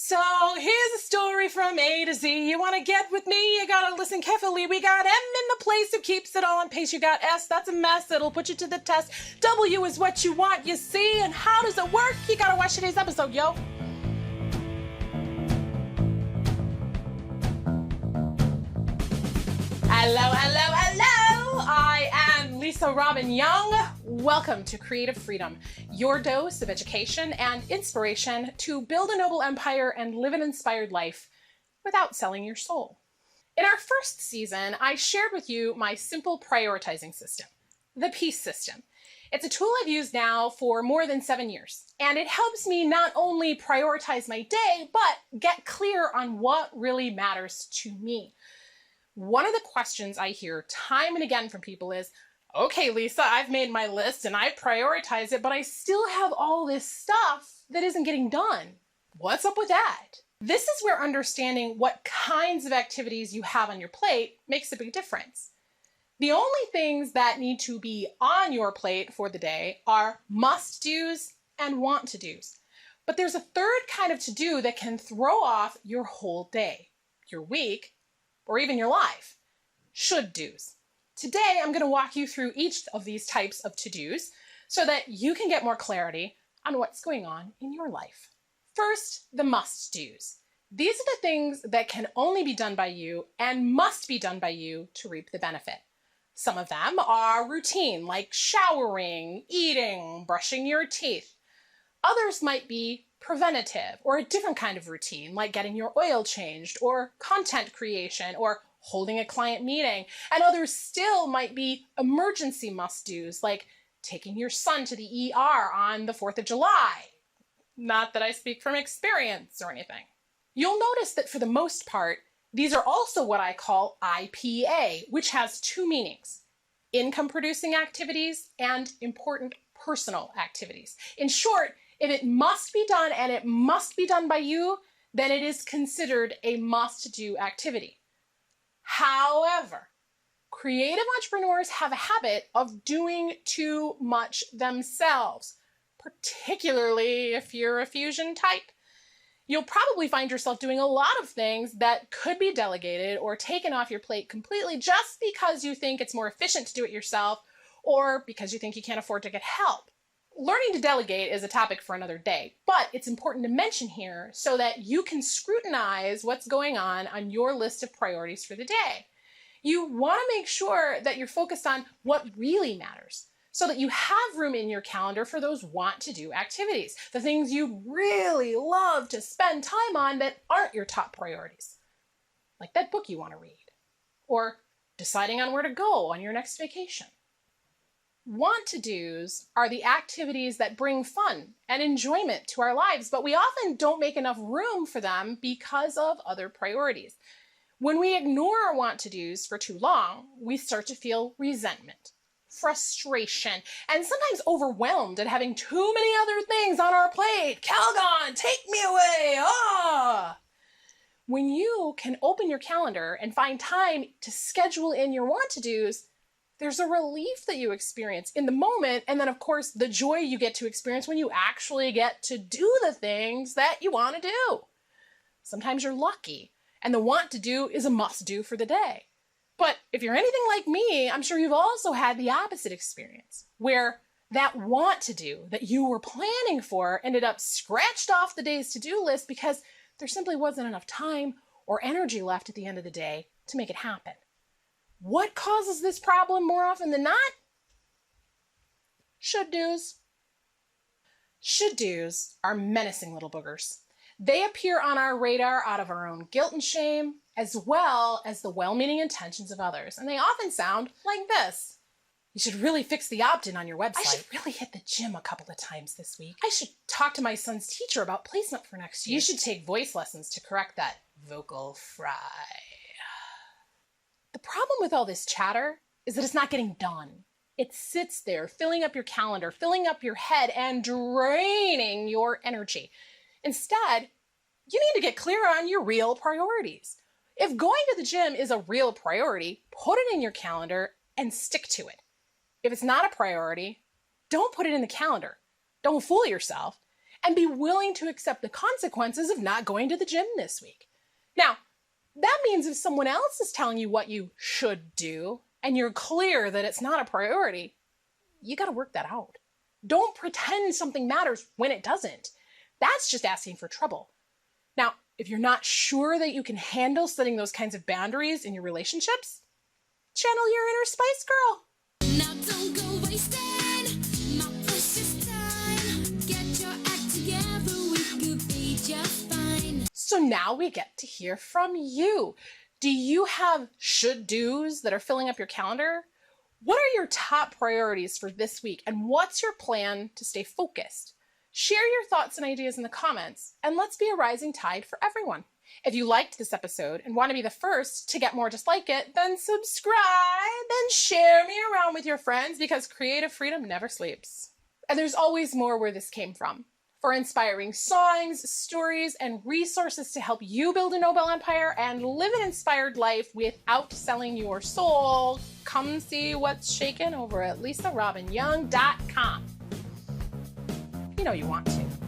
So here's a story from A to Z. You want to get with me? You gotta listen carefully. We got M in the place who keeps it all in pace. You got S, that's a mess. It'll put you to the test. W is what you want, you see. And how does it work? You gotta watch today's episode, yo. Hello, hello, hello. I am Lisa Robbin Young. Welcome to Creative Freedom, your dose of education and inspiration to build a noble empire and live an inspired life without selling your soul. In our first season, I shared with you my simple prioritizing system, the PEACE system. It's a tool I've used now for more than 7 years, and it helps me not only prioritize my day, but get clear on what really matters to me. One of the questions I hear time and again from people is, okay, Lisa, I've made my list and I prioritize it, but I still have all this stuff that isn't getting done. What's up with that? This is where understanding what kinds of activities you have on your plate makes a big difference. The only things that need to be on your plate for the day are must-dos and want-to-dos. But there's a third kind of to-do that can throw off your whole day, your week, or even your life. Should-dos. Today, I'm going to walk you through each of these types of to-dos so that you can get more clarity on what's going on in your life. First, the must-dos. These are the things that can only be done by you and must be done by you to reap the benefit. Some of them are routine, like showering, eating, brushing your teeth. Others might be preventative or a different kind of routine, like getting your oil changed or content creation or holding a client meeting. And others still might be emergency must-dos, like taking your son to the ER on the 4th of July. Not that I speak from experience or anything. You'll notice that for the most part, these are also what I call IPA, which has two meanings: income-producing activities and important personal activities. In short, if it must be done and it must be done by you, then it is considered a must-do activity. However, creative entrepreneurs have a habit of doing too much themselves, particularly if you're a fusion type. You'll probably find yourself doing a lot of things that could be delegated or taken off your plate completely just because you think it's more efficient to do it yourself or because you think you can't afford to get help. Learning to delegate is a topic for another day, but it's important to mention here so that you can scrutinize what's going on your list of priorities for the day. You want to make sure that you're focused on what really matters so that you have room in your calendar for those want-to-do activities, the things you really love to spend time on that aren't your top priorities, like that book you want to read, or deciding on where to go on your next vacation. Want-to-dos are the activities that bring fun and enjoyment to our lives, but we often don't make enough room for them because of other priorities. When we ignore our want-to-dos for too long, we start to feel resentment, frustration, and sometimes overwhelmed at having too many other things on our plate. Calgon, take me away! When you can open your calendar and find time to schedule in your want-to-dos, there's a relief that you experience in the moment, and then of course the joy you get to experience when you actually get to do the things that you want to do. Sometimes you're lucky, and the want to do is a must do for the day. But if you're anything like me, I'm sure you've also had the opposite experience, where that want to do that you were planning for ended up scratched off the day's to-do list because there simply wasn't enough time or energy left at the end of the day to make it happen. What causes this problem more often than not? Should-dos. Should-dos are menacing little boogers. They appear on our radar out of our own guilt and shame, as well as the well-meaning intentions of others. And they often sound like this. You should really fix the opt-in on your website. I should really hit the gym a couple of times this week. I should talk to my son's teacher about placement for next year. You should take voice lessons to correct that vocal fry. The problem with all this chatter is that it's not getting done. It sits there, filling up your calendar, filling up your head, and draining your energy. Instead, you need to get clear on your real priorities. If going to the gym is a real priority, put it in your calendar and stick to it. If it's not a priority, don't put it in the calendar. Don't fool yourself. and be willing to accept the consequences of not going to the gym this week. Now, that means if someone else is telling you what you should do and you're clear that it's not a priority, you got to work that out. Don't pretend something matters when it doesn't. That's just asking for trouble. Now, if you're not sure that you can handle setting those kinds of boundaries in your relationships, channel your inner Spice Girl. Now don't go wasting my precious time. Get your act together, we could be just fine. So now we get to hear from you. Do you have should-dos that are filling up your calendar? What are your top priorities for this week, and what's your plan to stay focused? Share your thoughts and ideas in the comments, and let's be a rising tide for everyone. If you liked this episode and want to be the first to get more just like it, then subscribe and share me around with your friends, because creative freedom never sleeps. And there's always more where this came from. For inspiring songs, stories, and resources to help you build a noble empire and live an inspired life without selling your soul, come see what's shaking over at LisaRobbinYoung.com. You know you want to.